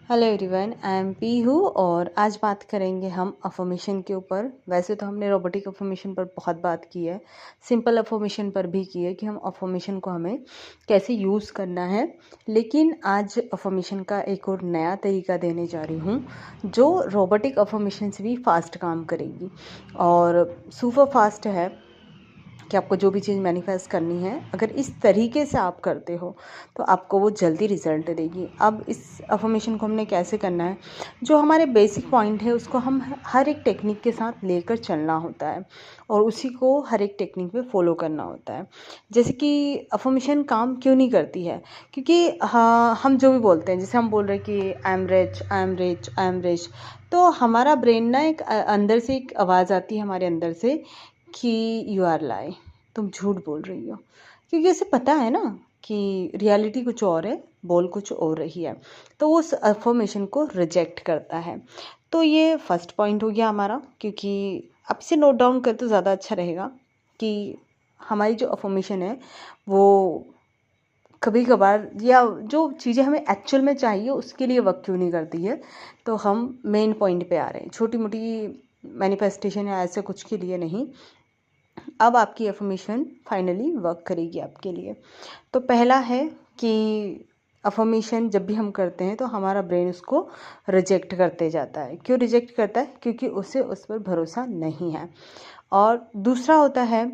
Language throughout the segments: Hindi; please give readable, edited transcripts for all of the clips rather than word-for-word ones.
Hello everyone, I am Pihu और आज बात करेंगे हम अफर्मेशन के ऊपर। वैसे तो हमने रोबोटिक अफर्मेशन पर बहुत बात की है, सिंपल अफर्मेशन पर भी की है कि हम अफर्मेशन को हमें कैसे यूज़ करना है। लेकिन आज अफर्मेशन का एक और नया तरीका देने जा रही हूँ जो रोबोटिक अफर्मेशन से भी फास्ट काम करेगी और सुपर फास्ट है कि आपको जो भी चीज़ मैनिफेस्ट करनी है, अगर इस तरीके से आप करते हो तो आपको वो जल्दी रिजल्ट देगी। अब इस अफर्मेशन को हमने कैसे करना है, जो हमारे बेसिक पॉइंट है उसको हम हर एक टेक्निक के साथ लेकर चलना होता है और उसी को हर एक टेक्निक में फॉलो करना होता है। जैसे कि अफर्मेशन काम क्यों नहीं करती है, क्योंकि हाँ, हम जो भी बोलते हैं, जैसे हम बोल रहे हैं कि I am rich, I am rich, I am rich, तो हमारा ब्रेन ना एक अंदर से एक आवाज़ आती है हमारे अंदर से कि यू आर लाई, तुम झूठ बोल रही हो, क्योंकि उसे पता है ना कि रियलिटी कुछ और है, बोल कुछ और रही है, तो वो उस अफर्मेशन को रिजेक्ट करता है। तो ये फर्स्ट पॉइंट हो गया हमारा, क्योंकि आप इसे नोट डाउन कर तो ज़्यादा अच्छा रहेगा कि हमारी जो अफर्मेशन है वो कभी कभार या जो चीज़ें हमें एक्चुअल में चाहिए उसके लिए वर्क क्यों नहीं करती है। तो हम मेन पॉइंट पे आ रहे हैं, छोटी मोटी मैनिफेस्टेशन या ऐसे कुछ के लिए नहीं। अब आपकी अफर्मेशन फाइनली वर्क करेगी आपके लिए। तो पहला है कि अफर्मेशन जब भी हम करते हैं तो हमारा ब्रेन उसको रिजेक्ट करते जाता है। क्यों रिजेक्ट करता है? क्योंकि उसे उस पर भरोसा नहीं है। और दूसरा होता है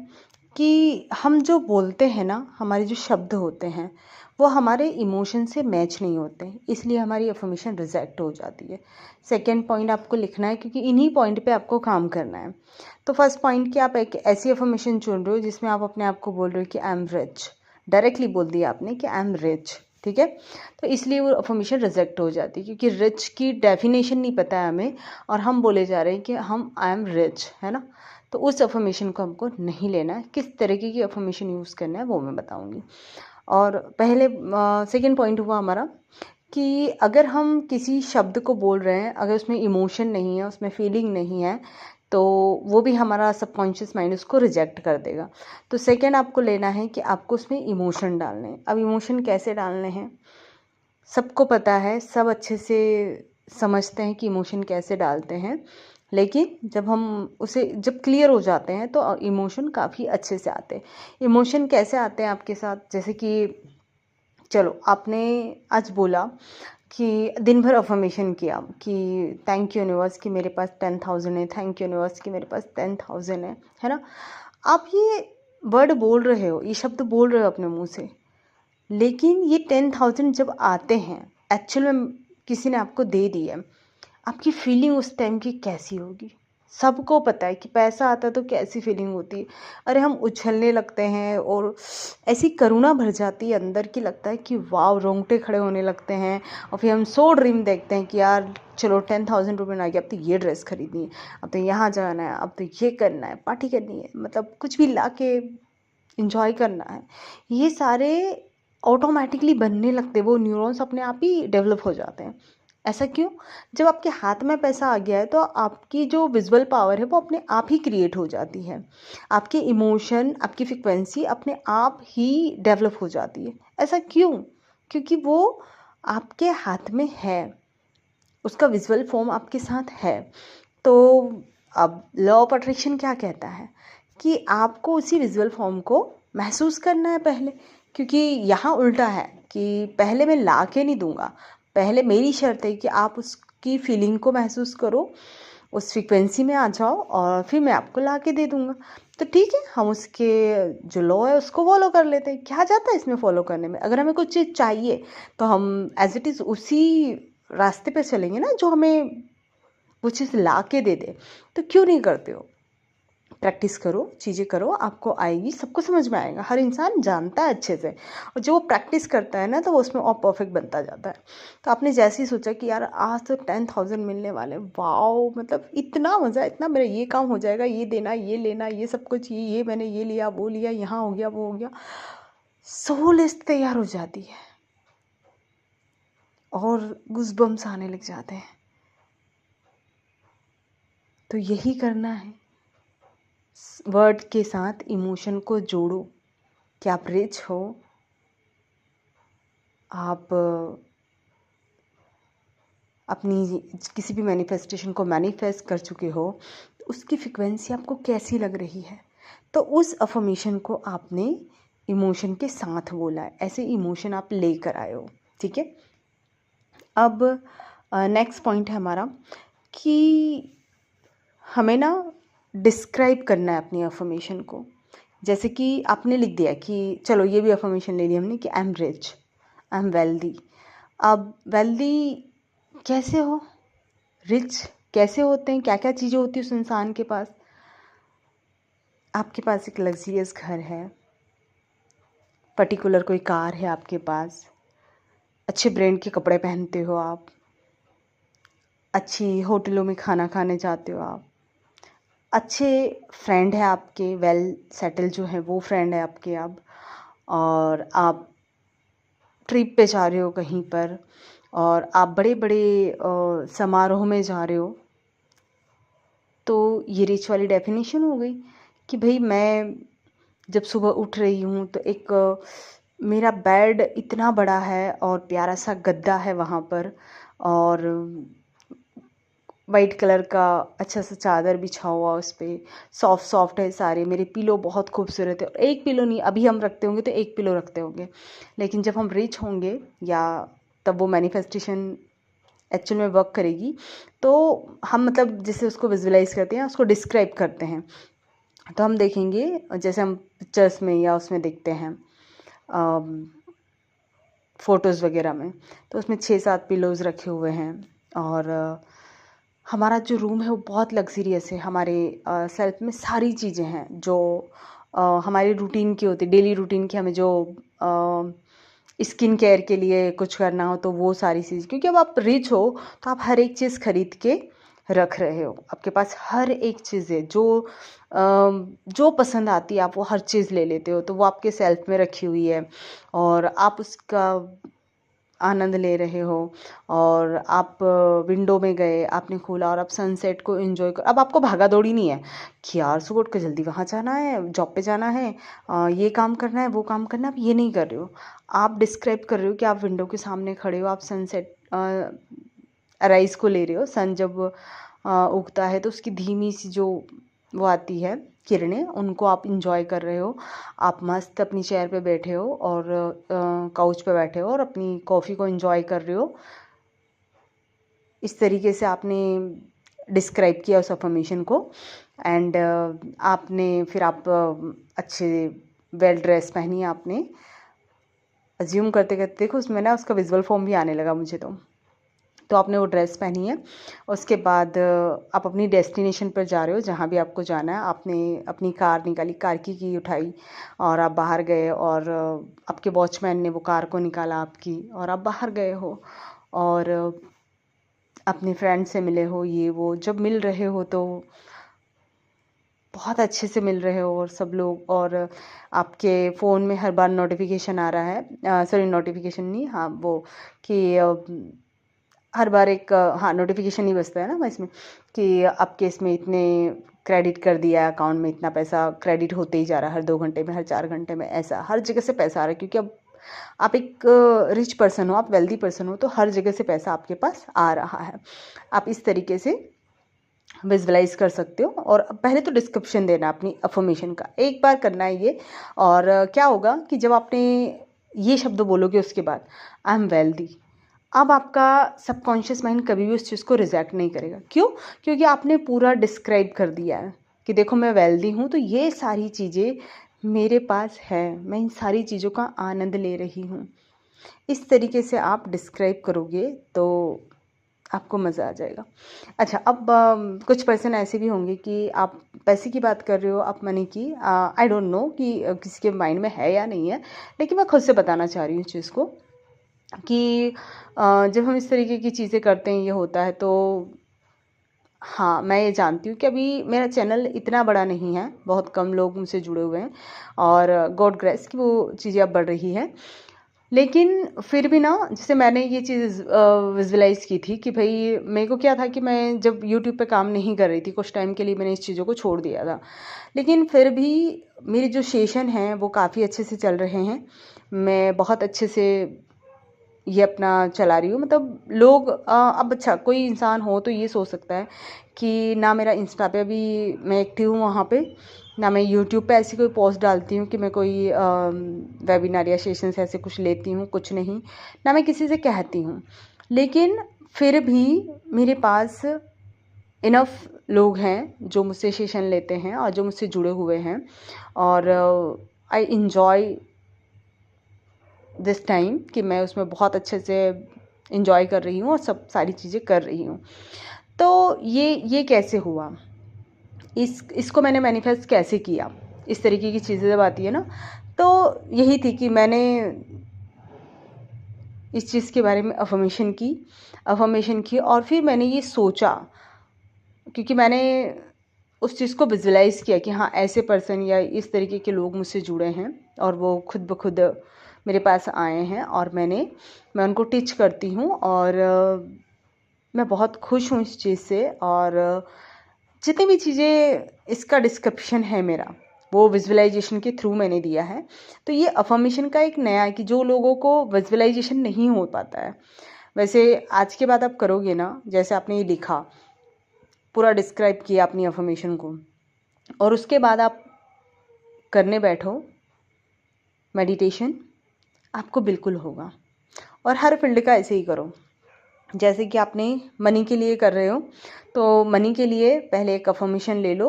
कि हम जो बोलते हैं ना, हमारे जो शब्द होते हैं वो हमारे इमोशन से मैच नहीं होते, इसलिए हमारी अफर्मेशन रिजेक्ट हो जाती है। सेकेंड पॉइंट आपको लिखना है, क्योंकि इन्हीं पॉइंट पे आपको काम करना है। तो फर्स्ट पॉइंट कि आप एक ऐसी अफर्मेशन चुन रहे हो जिसमें आप अपने आप को बोल रहे हो कि आई एम रिच। डायरेक्टली बोल दिया आपने कि आई एम रिच, ठीक है, तो इसलिए वो अफर्मेशन रिजेक्ट हो जाती है, क्योंकि रिच की डेफिनेशन नहीं पता है हमें और हम बोले जा रहे हैं कि हम आई एम रिच, है ना। तो उस अफर्मेशन को हमको नहीं लेना है। किस तरीके की अफर्मेशन यूज़ करना है वो मैं बताऊंगी। और पहले सेकेंड पॉइंट हुआ हमारा कि अगर हम किसी शब्द को बोल रहे हैं, अगर उसमें इमोशन नहीं है, उसमें फीलिंग नहीं है, तो वो भी हमारा सबकॉन्शियस माइंड उसको रिजेक्ट कर देगा। तो सेकेंड आपको लेना है कि आपको उसमें इमोशन डालने हैं। अब इमोशन कैसे डालने हैं, सबको पता है, सब अच्छे से समझते हैं कि इमोशन कैसे डालते हैं। लेकिन जब हम उसे जब क्लियर हो जाते हैं तो इमोशन काफ़ी अच्छे से आते हैं। इमोशन कैसे आते हैं आपके साथ, जैसे कि चलो आपने आज बोला कि दिन भर अफर्मेशन किया कि थैंक यू यूनिवर्स कि मेरे पास 10,000 है, थैंक यू यूनिवर्स कि मेरे पास 10,000 है ना। आप ये वर्ड बोल रहे हो, ये शब्द बोल रहे हो अपने मुंह से, लेकिन ये 10,000 जब आते हैं, एक्चुअल में किसी ने आपको दे दिया, आपकी फीलिंग उस टाइम की कैसी होगी? सबको पता है कि पैसा आता है तो कैसी फीलिंग होती है। अरे हम उछलने लगते हैं और ऐसी करुणा भर जाती है अंदर की, लगता है कि वाह, रोंगटे खड़े होने लगते हैं। और फिर हम सो ड्रीम देखते हैं कि यार चलो 10,000 रुपये आ गया, अब तो ये ड्रेस खरीदनी है, अब तो यहाँ जाना है, अब तो ये करना है, पार्टी करनी है, मतलब कुछ भी ला के इंजॉय करना है। ये सारे ऑटोमेटिकली बनने लगते हैं, वो न्यूरॉन्स अपने आप ही डेवलप हो जाते हैं। ऐसा क्यों? जब आपके हाथ में पैसा आ गया है तो आपकी जो विजुअल पावर है वो अपने आप ही क्रिएट हो जाती है। आपके इमोशन, आपकी फ्रिक्वेंसी अपने आप ही डेवलप हो जाती है। ऐसा क्यों? क्योंकि वो आपके हाथ में है, उसका विजुअल फॉर्म आपके साथ है। तो अब लॉ ऑफ अट्रैक्शन क्या कहता है कि आपको उसी विजुअल फॉर्म को महसूस करना है पहले, क्योंकि यहाँ उल्टा है कि पहले मैं ला के नहीं दूंगा, पहले मेरी शर्त है कि आप उसकी फीलिंग को महसूस करो, उस फ्रीक्वेंसी में आ जाओ और फिर मैं आपको ला के दे दूंगा। तो ठीक है, हम उसके जो लॉ है उसको फॉलो कर लेते हैं। क्या जाता है इसमें फॉलो करने में? अगर हमें कुछ चीज़ चाहिए तो हम एज इट इज़ उसी रास्ते पे चलेंगे ना जो हमें वो चीज़ ला के दे दे। तो क्यों नहीं करते हो? प्रैक्टिस करो, चीज़ें करो, आपको आएगी, सबको समझ में आएगा। हर इंसान जानता है अच्छे से, और जो वो प्रैक्टिस करता है ना तो वो उसमें और परफेक्ट बनता जाता है। तो आपने जैसे ही सोचा कि यार आज तो 10,000 मिलने वाले, वाओ, मतलब इतना मज़ा, इतना मेरा ये काम हो जाएगा, ये देना, ये लेना, ये सब कुछ, ये मैंने ये लिया, वो लिया, यहाँ हो गया, वो हो गया, सो लिस्ट तैयार हो जाती है और गूज़बम्स आने लग जाते हैं। तो यही करना है, वर्ड के साथ इमोशन को जोड़ो कि आप रिच हो, आप अपनी किसी भी मैनिफेस्टेशन को मैनिफेस्ट कर चुके हो, तो उसकी फ्रिक्वेंसी आपको कैसी लग रही है, तो उस अफर्मेशन को आपने इमोशन के साथ बोला है, ऐसे इमोशन आप लेकर आए हो। ठीक है। अब नेक्स्ट पॉइंट है हमारा कि हमें ना डिस्क्राइब करना है अपनी अफर्मेशन को। जैसे कि आपने लिख दिया कि चलो ये भी अफर्मेशन ले ली हमने कि I am rich, I am wealthy. अब वेल्दी कैसे हो, रिच कैसे होते हैं, क्या क्या चीज़ें होती हैं उस इंसान के पास। आपके पास एक लग्जरियस घर है, पर्टिकुलर कोई कार है आपके पास, अच्छे ब्रांड के कपड़े पहनते हो आप, अच्छी होटलों में खाना खाने जाते हो आप, अच्छे फ्रेंड है आपके, वेल सेटल जो है वो फ्रेंड है आपके अब, और आप ट्रिप पे जा रहे हो कहीं पर, और आप बड़े बड़े समारोह में जा रहे हो। तो ये रिच वाली डेफिनेशन हो गई कि भाई मैं जब सुबह उठ रही हूँ तो एक मेरा बेड इतना बड़ा है और प्यारा सा गद्दा है वहाँ पर, और वाइट कलर का अच्छा सा चादर बिछा हुआ, उस पर सॉफ्ट सॉफ्ट है सारे, मेरे पिलो बहुत खूबसूरत है। और एक पिलो नहीं, अभी हम रखते होंगे तो एक पिलो रखते होंगे, लेकिन जब हम रिच होंगे या तब वो मैनिफेस्टेशन एक्चुअल में वर्क करेगी, तो हम मतलब जैसे उसको विजुअलाइज करते हैं, उसको डिस्क्राइब करते हैं, तो हम देखेंगे जैसे हम पिक्चर्स में या उसमें देखते हैं फ़ोटोज़ वगैरह में, तो उसमें 6-7 पिलोज़ रखे हुए हैं, और हमारा जो रूम है वो बहुत लग्जरियस है। हमारे सेल्फ में सारी चीज़ें हैं जो हमारी रूटीन की होती है, डेली रूटीन की। हमें जो स्किन केयर के लिए कुछ करना हो तो वो सारी चीज़, क्योंकि अब आप रिच हो तो आप हर एक चीज़ खरीद के रख रहे हो, आपके पास हर एक चीज़ है, जो पसंद आती है आप वो हर चीज़ ले लेते हो, तो वो आपके सेल्फ में रखी हुई है और आप उसका आनंद ले रहे हो। और आप विंडो में गए, आपने खोला और आप सनसेट को एंजॉय कर, अब आपको भागा दौड़ी नहीं है कि यार सुबह उठ के जल्दी वहाँ जाना है, जॉब पे जाना है, ये काम करना है, वो काम करना है। आप ये नहीं कर रहे हो, आप डिस्क्राइब कर रहे हो कि आप विंडो के सामने खड़े हो, आप सनसेट अराइज को ले रहे हो। सन जब उगता है तो उसकी धीमी सी जो वो आती है किरणें, उनको आप इंजॉय कर रहे हो। आप मस्त अपनी चेयर पे बैठे हो और काउच पे बैठे हो और अपनी कॉफ़ी को इंजॉय कर रहे हो। इस तरीके से आपने डिस्क्राइब किया उस अफर्मेशन को। एंड आपने फिर आप अच्छे वेल ड्रेस पहनी आपने, अज्यूम करते करते देखो उसमें ना उसका विजुअल फॉर्म भी आने लगा मुझे। तो आपने वो ड्रेस पहनी है, उसके बाद आप अपनी डेस्टिनेशन पर जा रहे हो, जहाँ भी आपको जाना है। आपने अपनी कार निकाली, कार की उठाई और आप बाहर गए, और आपके वॉचमैन ने वो कार को निकाला आपकी, और आप बाहर गए हो और अपने फ्रेंड से मिले हो। ये वो जब मिल रहे हो तो बहुत अच्छे से मिल रहे हो और सब लोग, और आपके फ़ोन में हर बार नोटिफिकेशन आ रहा है, सॉरी नोटिफिकेशन नहीं, हाँ वो कि हर बार एक हाँ नोटिफिकेशन ही बजता है ना इसमें कि आपके इसमें इतने क्रेडिट कर दिया है, अकाउंट में इतना पैसा क्रेडिट होते ही जा रहा है, हर 2 घंटे में, हर 4 घंटे में, ऐसा हर जगह से पैसा आ रहा है। क्योंकि अब आप एक रिच पर्सन हो, आप वेल्दी पर्सन हो, तो हर जगह से पैसा आपके पास आ रहा है। आप इस तरीके से विजुअलाइज कर सकते हो। और पहले तो डिस्क्रिप्शन देना अपनी अफर्मेशन का, एक बार करना है ये। और क्या होगा कि जब आपने ये शब्द बोलोगे उसके बाद आई एम वेल्दी, अब आपका सबकॉन्शियस माइंड कभी भी उस चीज़ को रिजेक्ट नहीं करेगा। क्यों? क्योंकि आपने पूरा डिस्क्राइब कर दिया है कि देखो मैं वेल्दी हूँ, तो ये सारी चीज़ें मेरे पास है, मैं इन सारी चीज़ों का आनंद ले रही हूँ। इस तरीके से आप डिस्क्राइब करोगे तो आपको मज़ा आ जाएगा। अच्छा, अब कुछ पर्सन ऐसे भी होंगे कि आप पैसे की बात कर रहे हो, आप मनी की, आई डोंट नो कि किसी के माइंड में है या नहीं है, लेकिन मैं खुद से बताना चाह रही हूँ इस चीज़ को कि जब हम इस तरीके की चीज़ें करते हैं, ये होता है, तो हाँ, मैं ये जानती हूँ कि अभी मेरा चैनल इतना बड़ा नहीं है, बहुत कम लोग मुझसे जुड़े हुए हैं, और गॉड ग्रेस कि वो चीज़ें अब बढ़ रही है। लेकिन फिर भी ना, जैसे मैंने ये चीज़ विजुअलाइज़ की थी कि भाई मेरे को क्या था कि मैं जब यूट्यूब पे काम नहीं कर रही थी, कुछ टाइम के लिए मैंने इस चीज़ों को छोड़ दिया था, लेकिन फिर भी मेरे जो सेशन हैं वो काफ़ी अच्छे से चल रहे हैं। मैं बहुत अच्छे से ये अपना चला रही हूँ। मतलब लोग अब अच्छा कोई इंसान हो तो ये सोच सकता है कि ना मेरा इंस्टा पे अभी मैं एक्टिव हूँ वहाँ पे, ना मैं यूट्यूब पे ऐसी कोई पोस्ट डालती हूँ कि मैं कोई वेबिनार या सेशंस ऐसे कुछ लेती हूँ, कुछ नहीं, ना मैं किसी से कहती हूँ। लेकिन फिर भी मेरे पास इनफ लोग हैं जो मुझसे सेशन लेते हैं और जो मुझसे जुड़े हुए हैं, और आई इन्जॉय दिस टाइम कि मैं उसमें बहुत अच्छे से इन्जॉय कर रही हूँ और सब सारी चीज़ें कर रही हूँ। तो ये कैसे हुआ, इसको मैंने मैनिफेस्ट कैसे किया, इस तरीके की चीज़ें जब आती है ना, तो यही थी कि मैंने इस चीज़ के बारे में अफर्मेशन की और फिर मैंने ये सोचा, क्योंकि मैंने उस चीज़ को विजुलाइज़ किया कि हाँ ऐसे पर्सन या इस तरीके के लोग मुझसे जुड़े हैं और वो खुद ब खुद मेरे पास आए हैं और मैं उनको टीच करती हूँ, और मैं बहुत खुश हूँ इस चीज़ से। और जितनी भी चीज़ें इसका डिस्क्रिप्शन है मेरा, वो विजुअलाइजेशन के थ्रू मैंने दिया है। तो ये अफर्मेशन का एक नया है कि जो लोगों को विजुअलाइजेशन नहीं हो पाता है, वैसे आज के बाद आप करोगे ना, जैसे आपने ये लिखा, पूरा डिस्क्राइब किया अपनी अफर्मेशन को, और उसके बाद आप करने बैठो मेडिटेशन, आपको बिल्कुल होगा। और हर फील्ड का ऐसे ही करो। जैसे कि आपने मनी के लिए कर रहे हो, तो मनी के लिए पहले एक अफर्मेशन ले लो,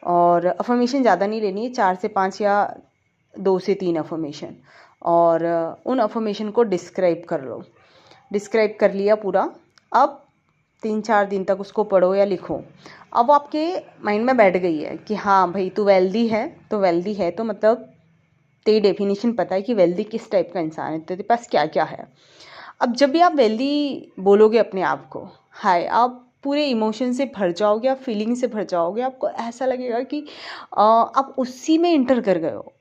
और अफर्मेशन ज़्यादा नहीं लेनी है, 4 से 5 या 2 से 3 अफर्मेशन, और उन अफर्मेशन को डिस्क्राइब कर लो। डिस्क्राइब कर लिया पूरा, अब 3-4 दिन तक उसको पढ़ो या लिखो। अब आपके माइंड में बैठ गई है कि हाँ भाई तू वेल्दी है, तो मतलब तेरी डेफिनेशन पता है कि वेल्दी किस टाइप का इंसान है, तेरे पास क्या क्या है। अब जब भी आप वेल्दी बोलोगे अपने आप को, हाय, आप पूरे इमोशन से भर जाओगे, आप फीलिंग से भर जाओगे, आपको ऐसा लगेगा कि आप उसी में इंटर कर गए हो,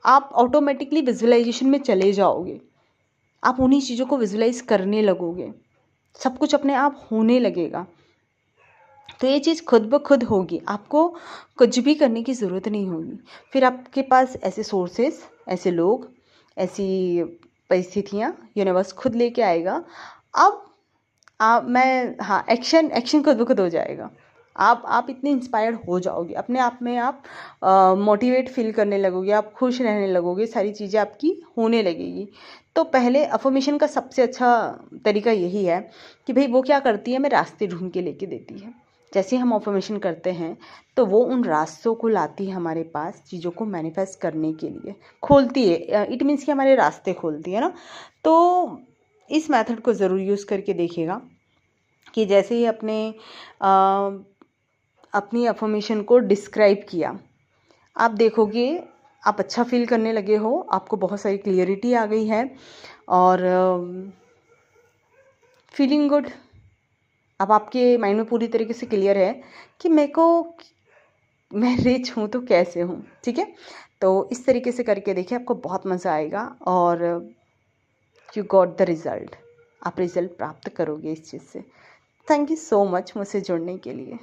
आप ऑटोमेटिकली विजुअलाइजेशन में चले जाओगे, आप उन्हीं चीज़ों को विजुअलाइज करने लगोगे, सब कुछ अपने आप होने लगेगा। तो ये चीज़ खुद ब खुद होगी, आपको कुछ भी करने की ज़रूरत नहीं होगी। फिर आपके पास ऐसे सोर्सेस, ऐसे लोग, ऐसी परिस्थितियाँ यूनिवर्स खुद लेके आएगा। अब एक्शन खुद ब खुद हो जाएगा। आप इतने इंस्पायर्ड हो जाओगे, अपने आप में आप मोटिवेट फील करने लगोगे, आप खुश रहने लगोगे, सारी चीज़ें आपकी होने लगेगी। तो पहले अफर्मेशन का सबसे अच्छा तरीका यही है कि भाई वो क्या करती है, हमें रास्ते ढूंढ के लेके देती है। जैसे हम अफर्मेशन करते हैं तो वो उन रास्तों को लाती है हमारे पास, चीज़ों को मैनिफेस्ट करने के लिए खोलती है। इट मीन्स कि हमारे रास्ते खोलती है ना। तो इस मेथड को ज़रूर यूज़ करके देखिएगा कि जैसे ही अपनी अफर्मेशन को डिस्क्राइब किया, आप देखोगे आप अच्छा फील करने लगे हो, आपको बहुत सारी क्लियरिटी आ गई है, और फीलिंग गुड। अब आपके माइंड में पूरी तरीके से क्लियर है कि मैं रिच हूँ तो कैसे हूँ। ठीक है, तो इस तरीके से करके देखिए, आपको बहुत मज़ा आएगा, और यू गॉट द रिज़ल्ट, आप रिज़ल्ट प्राप्त करोगे इस चीज़ से। थैंक यू सो मच मुझसे जुड़ने के लिए।